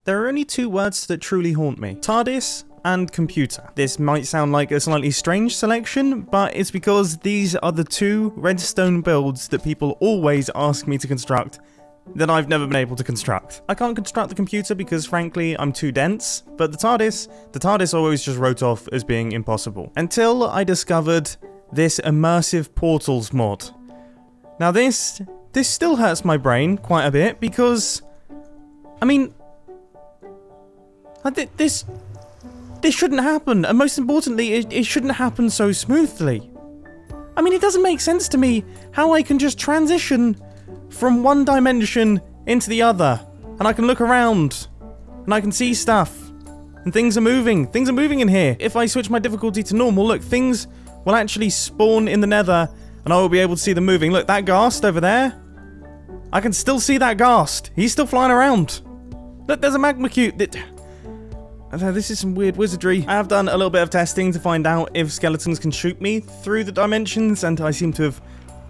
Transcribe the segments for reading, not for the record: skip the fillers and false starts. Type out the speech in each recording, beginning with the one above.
There are only two words that truly haunt me. TARDIS and computer. This might sound like a slightly strange selection, but it's because these are the two redstone builds that people always ask me to construct that I've never been able to construct. I can't construct the computer because frankly I'm too dense, but the TARDIS always just wrote off as being impossible. Until I discovered this Immersive Portals mod. Now this still hurts my brain quite a bit because, I mean, this shouldn't happen, and most importantly, it shouldn't happen so smoothly. I mean, it doesn't make sense to me how I can just transition from one dimension into the other, and I can look around, and I can see stuff, and things are moving in here. If I switch my difficulty to normal, look, things will actually spawn in the nether, and I will be able to see them moving. Look, that ghast over there, I can still see that ghast. He's still flying around. Look, there's a magma cube. This is some weird wizardry. I have done a little bit of testing to find out if skeletons can shoot me through the dimensions, and I seem to have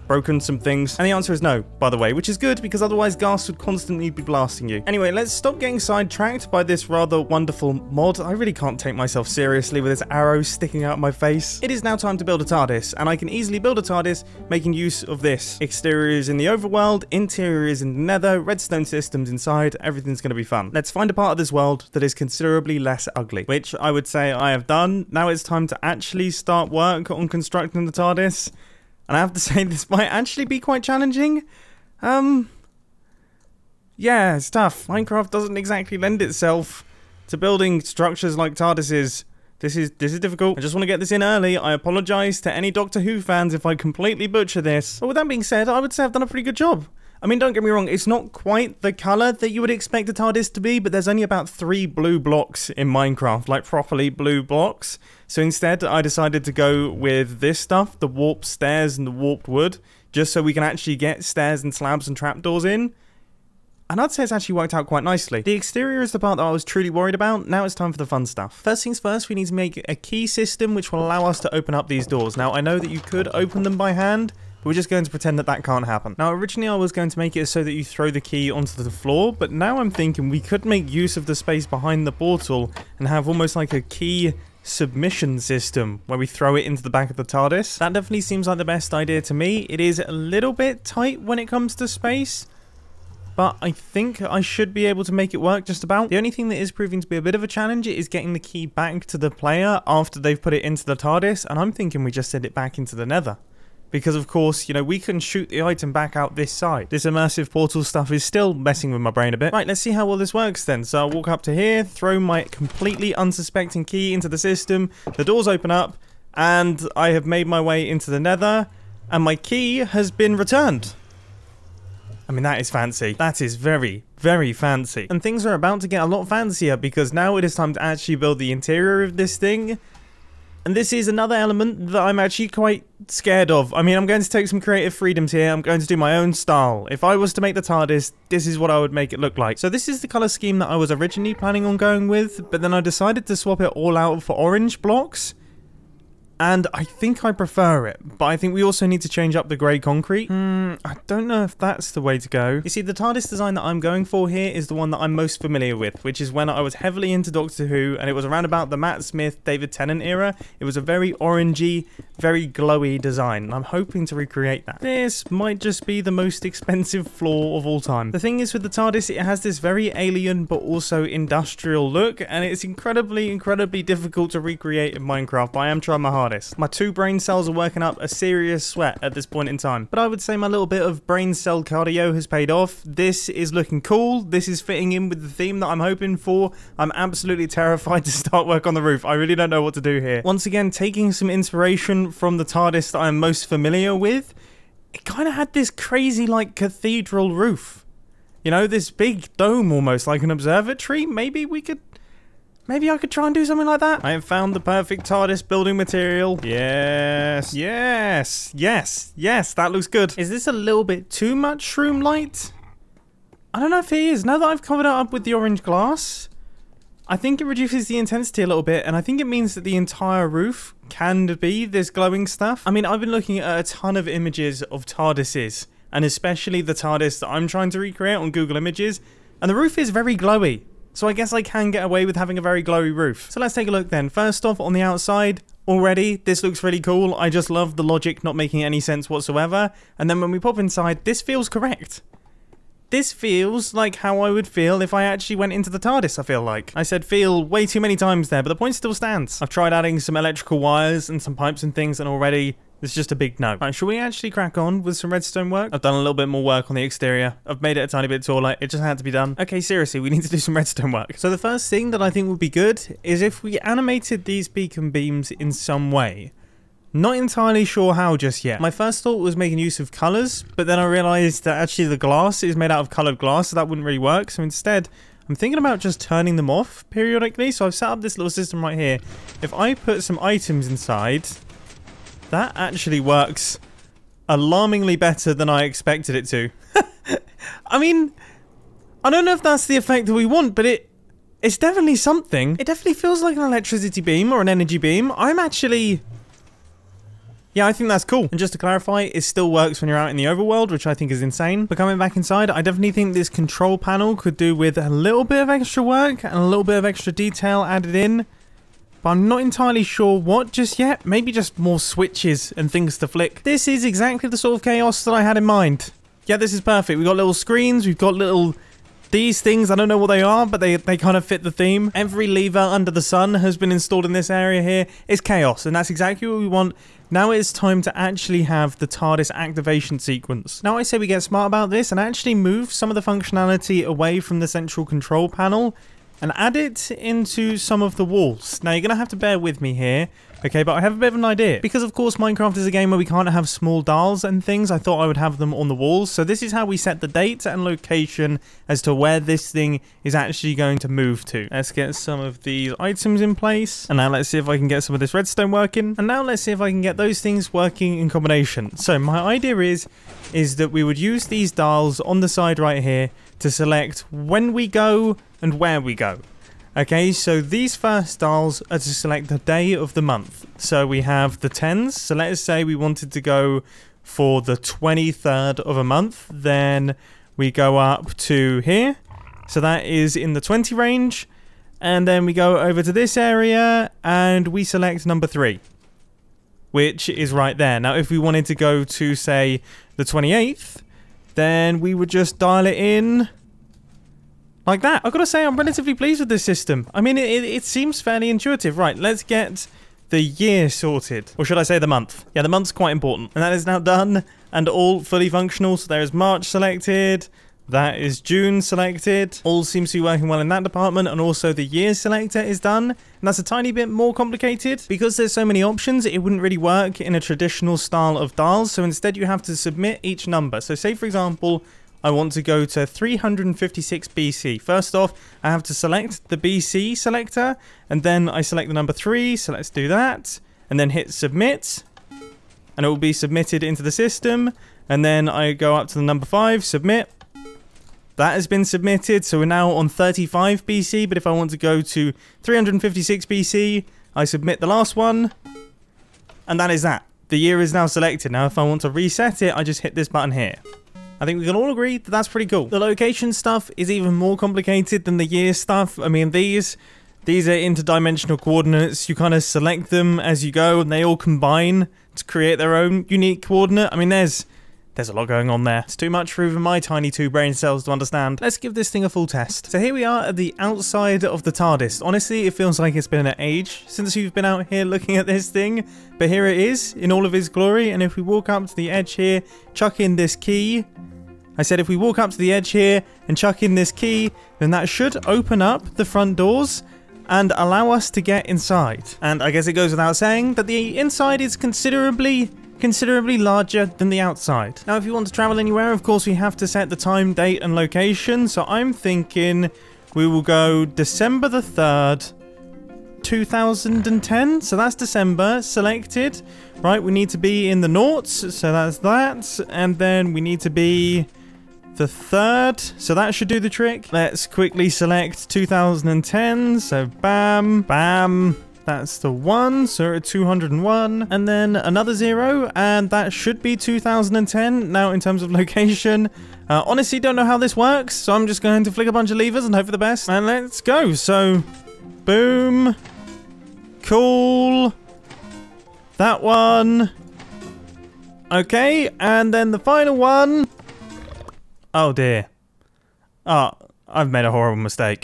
broken some things. And the answer is no, by the way, which is good because otherwise ghasts would constantly be blasting you. Anyway, let's stop getting sidetracked by this rather wonderful mod. I really can't take myself seriously with this arrow sticking out my face. It is now time to build a TARDIS, and I can easily build a TARDIS making use of this. Exteriors in the overworld, interiors in the nether, redstone systems inside, everything's going to be fun. Let's find a part of this world that is considerably less ugly, which I would say I have done. Now it's time to actually start work on constructing the TARDIS. And I have to say, this might actually be quite challenging. Yeah, it's tough. Minecraft doesn't exactly lend itself to building structures like TARDISes. This is difficult. I just want to get this in early. I apologise to any Doctor Who fans if I completely butcher this. But with that being said, I would say I've done a pretty good job. I mean, don't get me wrong, it's not quite the colour that you would expect a TARDIS to be, but there's only about 3 blue blocks in Minecraft, like properly blue blocks. So instead, I decided to go with this stuff, the warped stairs and the warped wood, just so we can actually get stairs and slabs and trapdoors in. And I'd say it's actually worked out quite nicely. The exterior is the part that I was truly worried about. Now it's time for the fun stuff. First things first, we need to make a key system which will allow us to open up these doors. Now, I know that you could open them by hand, we're just going to pretend that that can't happen. Now, originally I was going to make it so that you throw the key onto the floor, but now I'm thinking we could make use of the space behind the portal and have almost like a key submission system where we throw it into the back of the TARDIS. That definitely seems like the best idea to me. It is a little bit tight when it comes to space, but I think I should be able to make it work just about. The only thing that is proving to be a bit of a challenge is getting the key back to the player after they've put it into the TARDIS, and I'm thinking we just send it back into the nether. Because, of course, you know, we can shoot the item back out this side. This immersive portal stuff is still messing with my brain a bit. Right, let's see how well this works then. So I'll walk up to here, throw my completely unsuspecting key into the system. The doors open up, and I have made my way into the nether, and my key has been returned. I mean, that is fancy. That is very, very fancy. And things are about to get a lot fancier, because now it is time to actually build the interior of this thing. And this is another element that I'm actually quite scared of. I mean, I'm going to take some creative freedoms here. I'm going to do my own style. If I was to make the TARDIS, this is what I would make it look like. So this is the colour scheme that I was originally planning on going with, but then I decided to swap it all out for orange blocks. And I think I prefer it, but I think we also need to change up the grey concrete. I don't know if that's the way to go. You see, the TARDIS design that I'm going for here is the one that I'm most familiar with, which is when I was heavily into Doctor Who, and it was around about the Matt Smith, David Tennant era. It was a very orangey, very glowy design, and I'm hoping to recreate that. This might just be the most expensive floor of all time. The thing is with the TARDIS, it has this very alien but also industrial look, and it's incredibly, incredibly difficult to recreate in Minecraft, but I am trying my hardest. My 2 brain cells are working up a serious sweat at this point in time. But I would say my little bit of brain cell cardio has paid off. This is looking cool. This is fitting in with the theme that I'm hoping for. I'm absolutely terrified to start work on the roof. I really don't know what to do here. Once again, taking some inspiration from the TARDIS that I'm most familiar with, it kind of had this crazy like cathedral roof. You know, this big dome almost like an observatory. Maybe I could try and do something like that. I have found the perfect TARDIS building material. Yes, yes, yes, yes, that looks good. Is this a little bit too much shroom light? I don't know if it is. Now that I've covered it up with the orange glass, I think it reduces the intensity a little bit, and I think it means that the entire roof can be this glowing stuff. I mean, I've been looking at a ton of images of TARDISes, and especially the TARDIS that I'm trying to recreate on Google Images, and the roof is very glowy. So I guess I can get away with having a very glowy roof. So let's take a look then. First off, on the outside, already, this looks really cool. I just love the logic not making any sense whatsoever. And then when we pop inside, this feels correct. This feels like how I would feel if I actually went into the TARDIS, I feel like. I said feel way too many times there, but the point still stands. I've tried adding some electrical wires and some pipes and things, and already it's just a big no. Right, should we actually crack on with some redstone work? I've done a little bit more work on the exterior. I've made it a tiny bit taller. It just had to be done. Okay, seriously, we need to do some redstone work. So the first thing that I think would be good is if we animated these beacon beams in some way. Not entirely sure how just yet. My first thought was making use of colors, but then I realized that actually the glass is made out of colored glass, so that wouldn't really work. So instead, I'm thinking about just turning them off periodically. So I've set up this little system right here. If I put some items inside, that actually works alarmingly better than I expected it to. I mean, I don't know if that's the effect that we want, but it's definitely something. It definitely feels like an electricity beam or an energy beam. Yeah, I think that's cool. And just to clarify, it still works when you're out in the overworld, which I think is insane. But coming back inside, I definitely think this control panel could do with a little bit of extra work and a little bit of extra detail added in. But I'm not entirely sure what just yet. Maybe just more switches and things to flick. This is exactly the sort of chaos that I had in mind. Yeah, this is perfect. We've got little screens. We've got little... These things, I don't know what they are, but they kind of fit the theme. Every lever under the sun has been installed in this area here. It's chaos, and that's exactly what we want. Now it's time to actually have the TARDIS activation sequence. Now I say we get smart about this and actually move some of the functionality away from the central control panel and add it into some of the walls. Now you're going to have to bear with me here. Okay, but I have a bit of an idea. Because, of course, Minecraft is a game where we can't have small dials and things, I thought I would have them on the walls. So this is how we set the date and location as to where this thing is actually going to move to. Let's get some of these items in place. And now let's see if I can get some of this redstone working. And now let's see if I can get those things working in combination. So my idea is that we would use these dials on the side right here to select when we go and where we go. Okay, so these first dials are to select the day of the month. So we have the 10s. So let's say we wanted to go for the 23rd of a month. Then we go up to here. So that is in the 20 range. And then we go over to this area and we select number 3, which is right there. Now, if we wanted to go to, say, the 28th, then we would just dial it in like that. I've got to say, I'm relatively pleased with this system. I mean, it seems fairly intuitive. Right, let's get the year sorted. Or should I say the month? Yeah, the month's quite important. And that is now done and all fully functional. So there is March selected. That is June selected. All seems to be working well in that department. And also the year selector is done. And that's a tiny bit more complicated. Because there's so many options, it wouldn't really work in a traditional style of dials. So instead you have to submit each number. So say, for example, I want to go to 356 BC. First off, I have to select the BC selector, and then I select the number 3, so let's do that, and then hit submit, and it will be submitted into the system, and then I go up to the number 5, submit. That has been submitted, so we're now on 35 BC, but if I want to go to 356 BC, I submit the last one, and that is that. The year is now selected. Now, if I want to reset it, I just hit this button here. I think we can all agree that that's pretty cool. The location stuff is even more complicated than the year stuff. I mean, these are interdimensional coordinates. You kind of select them as you go, and they all combine to create their own unique coordinate. I mean, there's a lot going on there. It's too much for even my tiny 2 brain cells to understand. Let's give this thing a full test. So here we are at the outside of the TARDIS. Honestly, it feels like it's been an age since we've been out here looking at this thing. But here it is in all of its glory. And if we walk up to the edge here, chuck in this key. I said if we walk up to the edge here and chuck in this key, then that should open up the front doors and allow us to get inside. And I guess it goes without saying that the inside is considerably larger than the outside. Now, if you want to travel anywhere, of course, we have to set the time, date, and location. So I'm thinking we will go December the 3rd, 2010. So that's December selected. Right, we need to be in the noughts. So that's that. And then we need to be the 3rd, so that should do the trick. Let's quickly select 2010, so bam, bam, That's the 1, so we're at 201. And then another 0, and that should be 2010. Now, in terms of location, honestly, don't know how this works, so I'm just going to flick a bunch of levers and hope for the best. And let's go. So, boom. Cool. That one. Okay, and then the final one. Oh, dear. Oh, I've made a horrible mistake.